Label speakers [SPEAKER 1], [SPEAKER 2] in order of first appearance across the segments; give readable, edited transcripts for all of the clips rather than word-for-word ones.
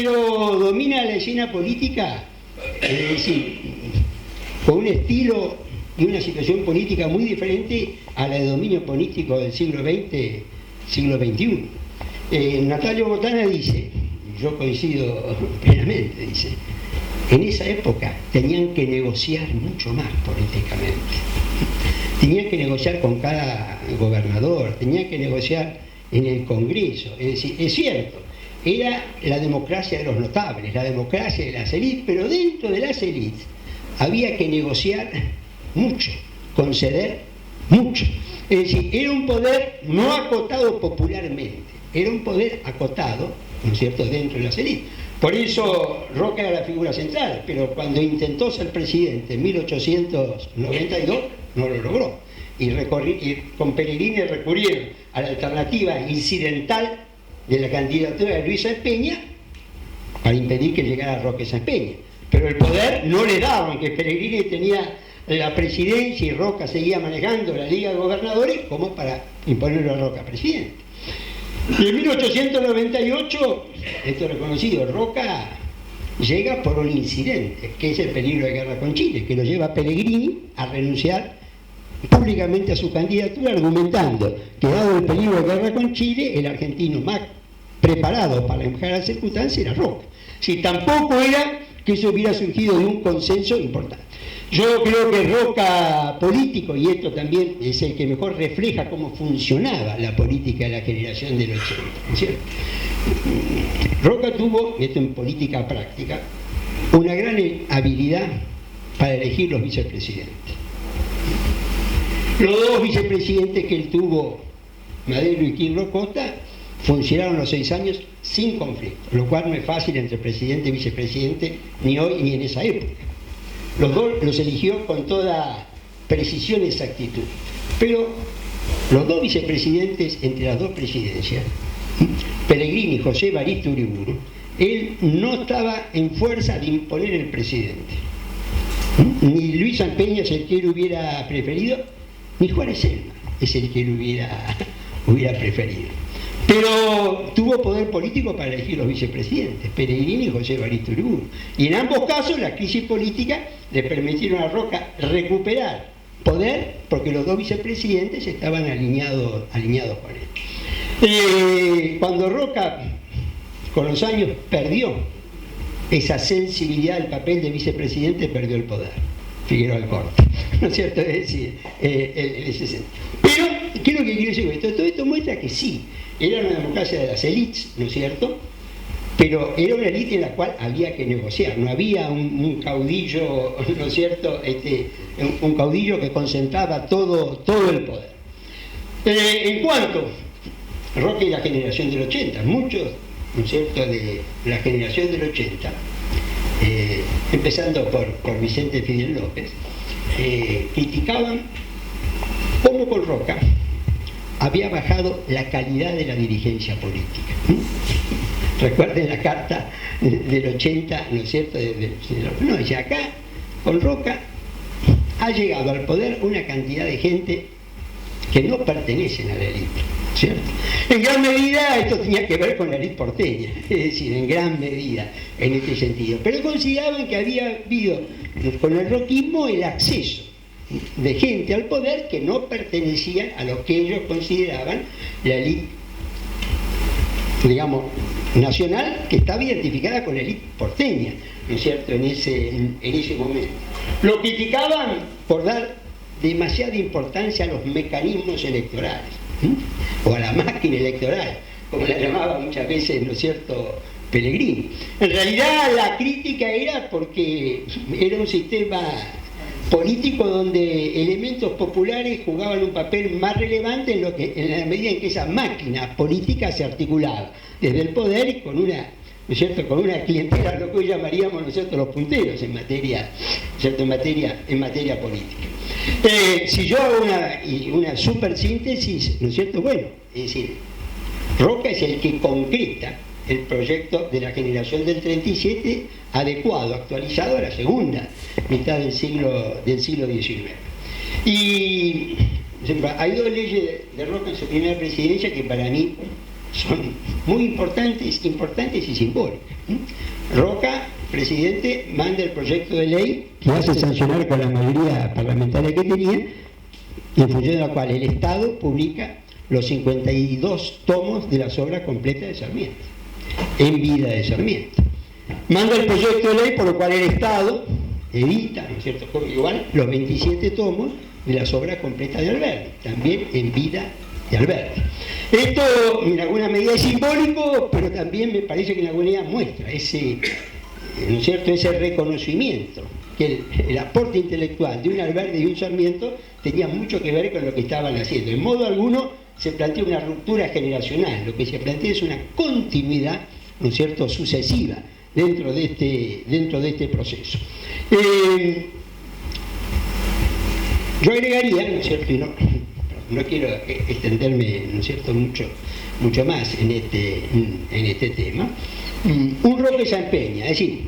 [SPEAKER 1] pero domina la escena política, es decir, con un estilo y una situación política muy diferente a la de dominio político del siglo XX, siglo XXI. Natalio Botana dice, yo coincido plenamente, dice, en esa época tenían que negociar mucho más políticamente. Tenían que negociar con cada gobernador, tenían que negociar en el Congreso. Es decir, es cierto, era la democracia de los notables, la democracia de las élites, pero dentro de las élites había que negociar mucho, conceder mucho. Es decir, era un poder no acotado popularmente, era un poder acotado, ¿no es cierto?, dentro de las élites. Por eso Roca era la figura central, pero cuando intentó ser presidente en 1892 no lo logró. Y con Pellegrini recurrieron a la alternativa incidental de la candidatura de Luis Sáenz Peña para impedir que llegara Roque Sáenz Peña. Pero el poder no le daban, que Pellegrini tenía la presidencia y Roca seguía manejando la Liga de Gobernadores como para imponerlo a Roca presidente. Y en 1898, esto es reconocido, Roca llega por un incidente, que es el peligro de guerra con Chile, que lo lleva a Pellegrini a renunciar públicamente a su candidatura, argumentando que dado el peligro de guerra con Chile, el argentino más preparado para manejar las circunstancias era Roca. Si tampoco era que eso hubiera surgido de un consenso importante. Yo creo que Roca político, y esto también es el que mejor refleja cómo funcionaba la política de la generación del 80, ¿cierto? Roca tuvo, esto en política práctica, una gran habilidad para elegir los vicepresidentes. Los dos vicepresidentes que él tuvo, Madero y Quirino Costa, funcionaron los 6 años sin conflicto, lo cual no es fácil entre presidente y vicepresidente ni hoy ni en esa época. Los dos los eligió con toda precisión y exactitud. Pero los dos vicepresidentes entre las dos presidencias, Pellegrini y José Evaristo Uriburu, él no estaba en fuerza de imponer el presidente. Ni Luis Sáenz Peña es el que él hubiera preferido, ni Juárez Celma es el que él hubiera preferido. Pero tuvo poder político para elegir los vicepresidentes, Pellegrini y José Evaristo Uriburu. Y en ambos casos la crisis política le permitieron a Roca recuperar poder porque los dos vicepresidentes estaban alineados con él. Cuando Roca, con los años, perdió esa sensibilidad del papel de vicepresidente, perdió el poder. Figueroa Alcorta, ¿no es cierto? Es decir, pero, ¿qué es lo que quiero decir con esto? Todo esto muestra que sí, era una democracia de las élites, ¿no es cierto? Pero era una élite en la cual había que negociar, no había un caudillo, ¿no es cierto? Un caudillo que concentraba todo el poder. En cuanto Roca y la generación del 80, muchos, ¿no es cierto?, de la generación del 80, empezando por Vicente Fidel López, criticaban cómo con Roca había bajado la calidad de la dirigencia política. Recuerden la carta del 80, ¿no es cierto? No, dice acá, con Roca ha llegado al poder una cantidad de gente que no pertenecen a la élite, ¿cierto? En gran medida esto tenía que ver con la élite porteña, es decir, en gran medida en este sentido. Pero consideraban que había habido con el roquismo el acceso de gente al poder que no pertenecían a lo que ellos consideraban la élite, digamos, nacional, que estaba identificada con la élite porteña, ¿no es cierto?, en ese momento. Lo criticaban por dar demasiada importancia a los mecanismos electorales, o a la máquina electoral, como la llamaba muchas veces, ¿no es cierto?, Pellegrini. En realidad la crítica era porque era un sistema político donde elementos populares jugaban un papel más relevante en la medida en que esa máquina política se articulaba desde el poder y con una, ¿no es cierto?, con una clientela, lo que hoy llamaríamos, ¿no es cierto?, los punteros en materia, ¿cierto?, en materia política. Si yo hago una super síntesis, ¿no es cierto?, bueno, es decir, Roca es el que concreta el proyecto de la generación del 37 adecuado, actualizado a la segunda mitad del siglo XIX. Y hay dos leyes de Roca en su primera presidencia que para mí son muy importantes y simbólicas. Roca, presidente, manda el proyecto de ley que hace sancionar con la mayoría parlamentaria que tenía, en función de la cual el Estado publica los 52 tomos de las obras completas de Sarmiento, en vida de Sarmiento. Manda el proyecto de ley por lo cual el Estado edita, ¿no es cierto?, igual los 27 tomos de las obras completas de Alberdi, también en vida de Alberdi. Esto en alguna medida es simbólico, pero también me parece que en alguna medida muestra ese, ¿no es cierto?, ese reconocimiento que el aporte intelectual de un Alberdi y un Sarmiento tenía mucho que ver con lo que estaban haciendo. En modo alguno se plantea una ruptura generacional, lo que se plantea es una continuidad, ¿no es cierto?, sucesiva dentro de este proceso. Yo agregaría, ¿no es cierto?, y no quiero extenderme, ¿no es cierto?, mucho más en este tema, un Roca San Peña, es decir,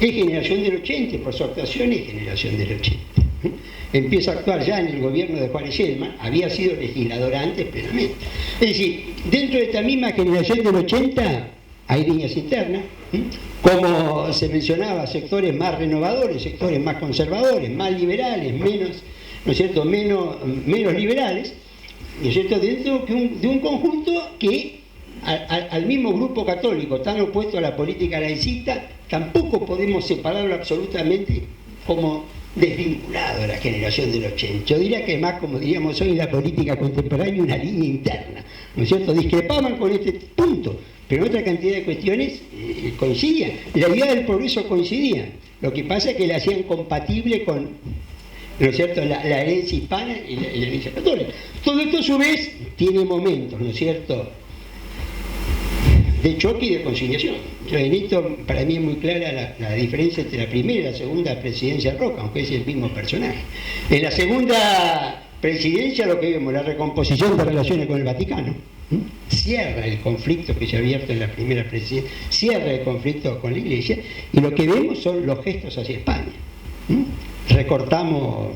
[SPEAKER 1] es generación del 80, por su actuación es generación del 80. Empieza a actuar ya en el gobierno de Juárez Shellman, había sido legislador antes plenamente. Es decir, dentro de esta misma generación del 80 hay líneas internas, como se mencionaba, sectores más renovadores, sectores más conservadores, más liberales, menos, ¿no es cierto?, menos liberales, ¿no es cierto?, dentro de un conjunto que al mismo grupo católico tan opuesto a la política laicista tampoco podemos separarlo absolutamente como desvinculado de la generación del 80. Yo diría que más, como diríamos hoy en la política contemporánea, una línea interna, ¿no es cierto?, discrepaban con este punto, pero en otra cantidad de cuestiones coincidían. La idea del progreso coincidía, lo que pasa es que la hacían compatible con, ¿no es cierto?, la herencia hispana y la herencia católica. Todo esto a su vez tiene momentos, ¿no es cierto?, de choque y de conciliación. En esto para mí es muy clara la diferencia entre la primera y la segunda presidencia de Roca, aunque es el mismo personaje. En la segunda presidencia lo que vemos, la recomposición de relaciones con el Vaticano, cierra el conflicto que se ha abierto en la primera presidencia, cierra el conflicto con la Iglesia, y lo que vemos son los gestos hacia España. Recortamos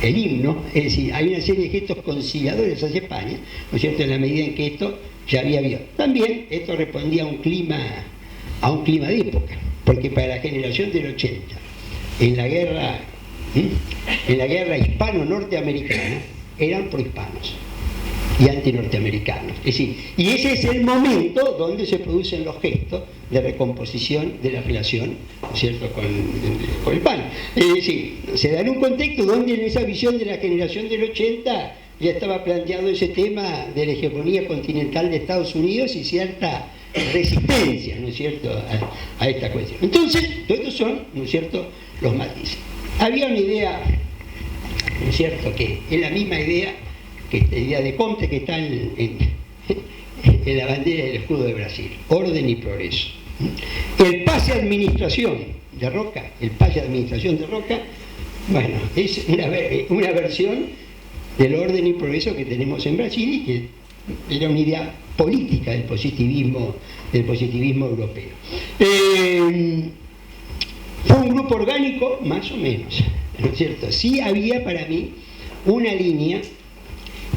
[SPEAKER 1] el himno, es decir, hay una serie de gestos conciliadores hacia España, ¿no es cierto?, en la medida en que esto ya había habido. También esto respondía a un clima de época, porque para la generación del 80, en la guerra hispano-norteamericana, eran prohispanos y antinorteamericanos. Es decir, y ese es el momento donde se producen los gestos de recomposición de la relación, ¿no es cierto?, con el PAN. Es decir, se da en un contexto donde en esa visión de la generación del 80 ya estaba planteado ese tema de la hegemonía continental de Estados Unidos y cierta resistencia, ¿no es cierto?, a esta cuestión. Entonces, todos estos son, ¿no es cierto?, los matices. Había una idea, ¿no es cierto?, que es la misma idea que la idea de Comte que está en la bandera del escudo de Brasil: orden y progreso. El pase a administración de Roca, bueno, es una versión del orden y progreso que tenemos en Brasil, y que era una idea política del positivismo europeo. Fue un grupo orgánico, más o menos, ¿no es cierto? Sí había para mí una línea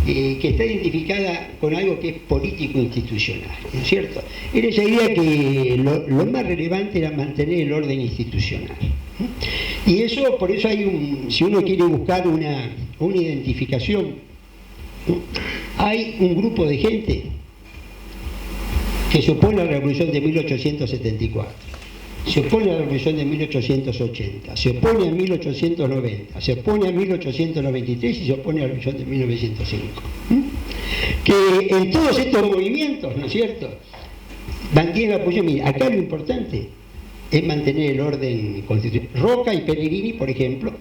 [SPEAKER 1] que está identificada con algo que es político-institucional, ¿no es cierto? Era esa idea que lo más relevante era mantener el orden institucional. Y eso, por eso hay si uno quiere buscar una identificación, hay un grupo de gente que se opone a la Revolución de 1874, se opone a la Revolución de 1880, se opone a 1890, se opone a 1893 y se opone a la Revolución de 1905. Que en todos estos movimientos, ¿no es cierto?, mantienen la posición. Mira, acá lo importante es mantener el orden constitucional. Roca y Pellegrini, por ejemplo,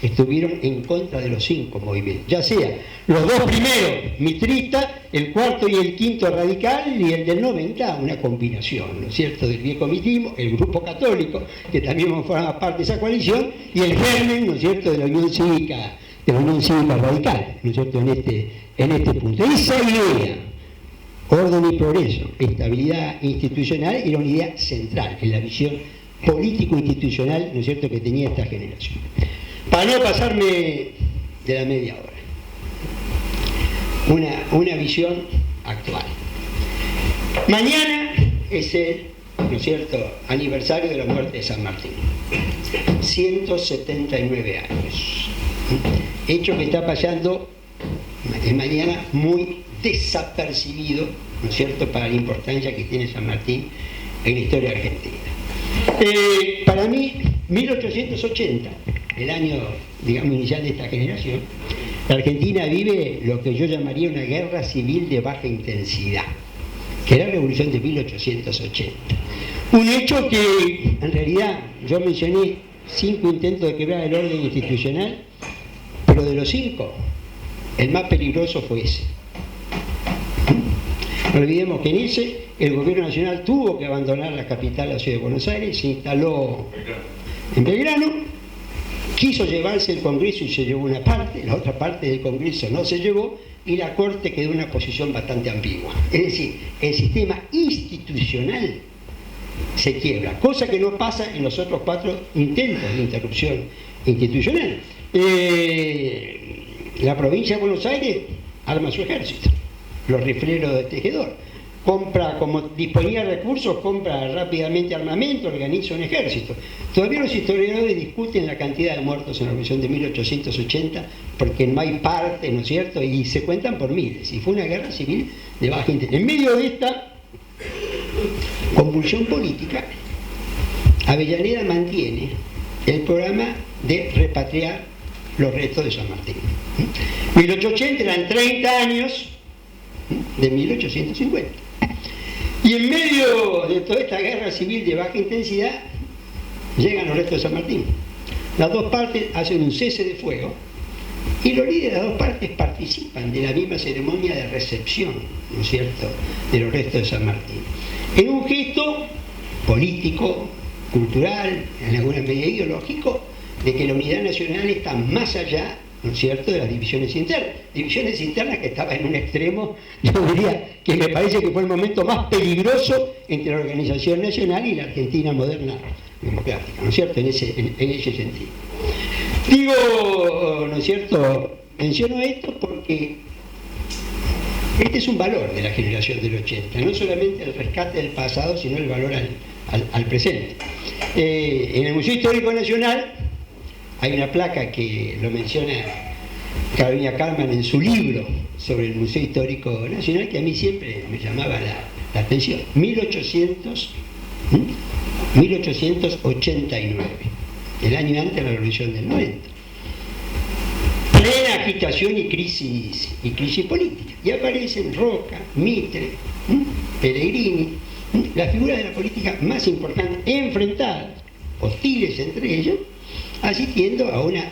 [SPEAKER 1] estuvieron en contra de los 5 movimientos, ya sea los 2 primeros mitrista, el cuarto y el quinto radical, y el del 90 una combinación, ¿no es cierto?, del viejo mitrismo, el grupo católico, que también formaba parte de esa coalición, y el germen, ¿no es cierto?, de la Unión Cívica Radical, ¿no es cierto?, en este punto. Esa idea, orden y progreso, estabilidad institucional, era una idea central en la visión político-institucional, ¿no es cierto?, que tenía esta generación. Para no pasarme de la media hora, una visión actual. Mañana es el, ¿no es cierto?, aniversario de la muerte de San Martín. 179 años. Hecho que está pasando de mañana muy desapercibido, ¿no es cierto?, para la importancia que tiene San Martín en la historia argentina. Para mí, 1880, el año, digamos, inicial de esta generación, la Argentina vive lo que yo llamaría una guerra civil de baja intensidad, que es la Revolución de 1880. Un hecho que, en realidad, yo mencioné 5 intentos de quebrar el orden institucional, pero de los 5, el más peligroso fue ese. No olvidemos que en ese el gobierno nacional tuvo que abandonar la capital, la ciudad de Buenos Aires, se instaló en Belgrano, quiso llevarse el Congreso y se llevó una parte, la otra parte del Congreso no se llevó, y la Corte quedó en una posición bastante ambigua. Es decir, el sistema institucional se quiebra, cosa que no pasa en los otros 4 intentos de interrupción institucional. La provincia de Buenos Aires arma su ejército, los rifleros de Tejedor, compra, como disponía de recursos, compra rápidamente armamento, organiza un ejército. Todavía los historiadores discuten la cantidad de muertos en la Revolución de 1880 porque no hay parte, ¿no es cierto?, y se cuentan por miles, y fue una guerra civil de baja intensidad. En medio de esta convulsión política, Avellaneda mantiene el programa de repatriar los restos de San Martín. 1880 eran 30 años de 1850. Y en medio de toda esta guerra civil de baja intensidad, llegan los restos de San Martín. Las dos partes hacen un cese de fuego y los líderes de las dos partes participan de la misma ceremonia de recepción, ¿no es cierto?, de los restos de San Martín. En un gesto político, cultural, en alguna medida ideológico, de que la unidad nacional está más allá, ¿no es cierto?, de las divisiones internas que estaban en un extremo. Yo diría que me parece que fue el momento más peligroso entre la organización nacional y la Argentina moderna democrática, ¿no es cierto?, en ese sentido. Digo, ¿no es cierto?, menciono esto porque este es un valor de la generación del 80, no solamente el rescate del pasado, sino el valor al presente. En el Museo Histórico Nacional hay una placa que lo menciona Carolina Carman en su libro sobre el Museo Histórico Nacional, que a mí siempre me llamaba la atención. 1889, el año antes de la Revolución del 90. Plena agitación y crisis política. Y aparecen Roca, Mitre, Pellegrini, las figuras de la política más importantes, enfrentadas, hostiles entre ellos, asistiendo a una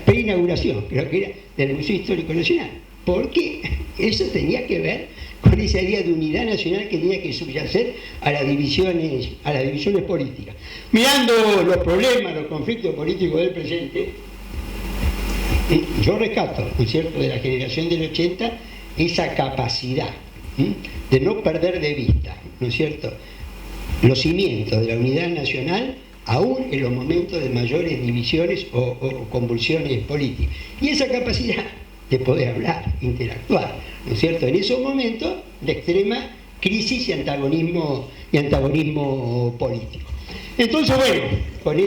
[SPEAKER 1] preinauguración, creo que era, del Museo Histórico Nacional, porque eso tenía que ver con esa idea de unidad nacional que tenía que subyacer a las divisiones políticas. Mirando los problemas, los conflictos políticos del presente, yo rescato, ¿no es cierto?, de la generación del 80, esa capacidad de no perder de vista, ¿no es cierto?, los cimientos de la unidad nacional, aún en los momentos de mayores divisiones o convulsiones políticas. Y esa capacidad de poder hablar, interactuar, ¿no es cierto?, en esos momentos de extrema crisis y antagonismo político. Entonces, bueno, con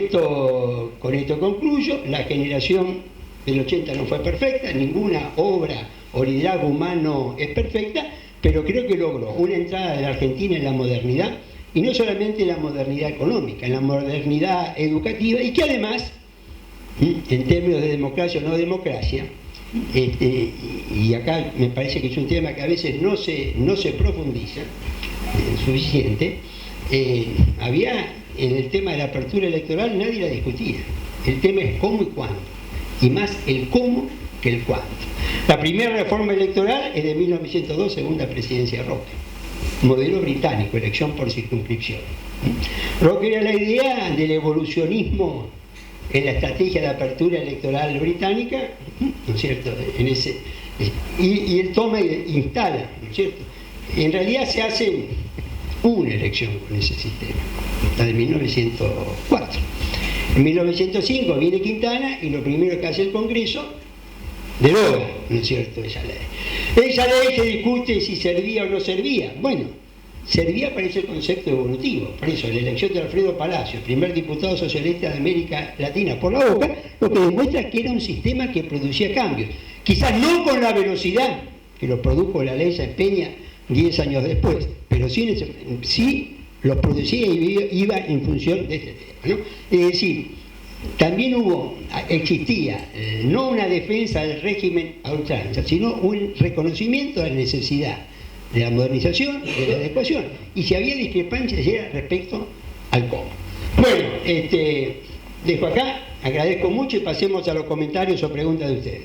[SPEAKER 1] esto concluyo. La generación del 80 no fue perfecta, ninguna obra o liderazgo humano es perfecta, pero creo que logró una entrada de la Argentina en la modernidad, y no solamente en la modernidad económica, en la modernidad educativa, y que además, en términos de democracia o no democracia, y acá me parece que es un tema que a veces no se profundiza suficiente, había en el tema de la apertura electoral, nadie la discutía. El tema es cómo y cuándo, y más el cómo que el cuándo. La primera reforma electoral es de 1902, segunda presidencia Roca, modelo británico, elección por circunscripción. Roca era la idea del evolucionismo en la estrategia de apertura electoral británica, ¿no es cierto?, y él toma e instala, ¿no es cierto?, en realidad se hace una elección con ese sistema, la de 1904. En 1905 viene Quintana y lo primero que hace el Congreso deroga, ¿no es cierto?, esa ley. Esa ley se discute si servía o no servía. Bueno, servía para ese concepto evolutivo. Por eso, la elección de Alfredo Palacio, primer diputado socialista de América Latina por la Boca, lo que demuestra que era un sistema que producía cambios. Quizás no con la velocidad que lo produjo la ley Sáenz Peña 10 años después, pero sí los producía y iba en función de este tema, ¿no? Es decir, también existía no una defensa del régimen a ultranza, sino un reconocimiento de la necesidad de la modernización, de la adecuación, y si había discrepancias era respecto al cómo. Bueno, dejo acá, agradezco mucho y pasemos a los comentarios o preguntas de ustedes.